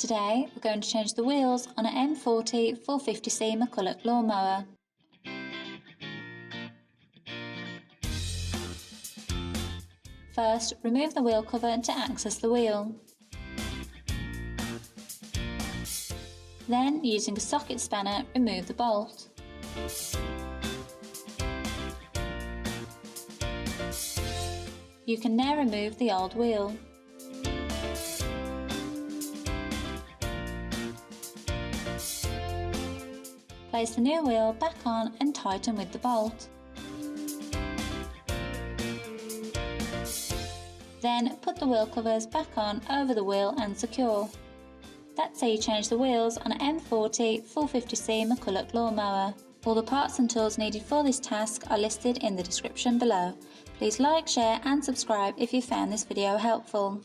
Today we're going to change the wheels on an M40-450C McCulloch Lawn Mower. First, remove the wheel cover to access the wheel. Then, using a socket spanner, remove the bolt. You can now remove the old wheel. Place the new wheel back on and tighten with the bolt. Then put the wheel covers back on over the wheel and secure. That's how you change the wheels on an M40-450C McCulloch Lawn Mower. All the parts and tools needed for this task are listed in the description below. Please like, share and subscribe if you found this video helpful.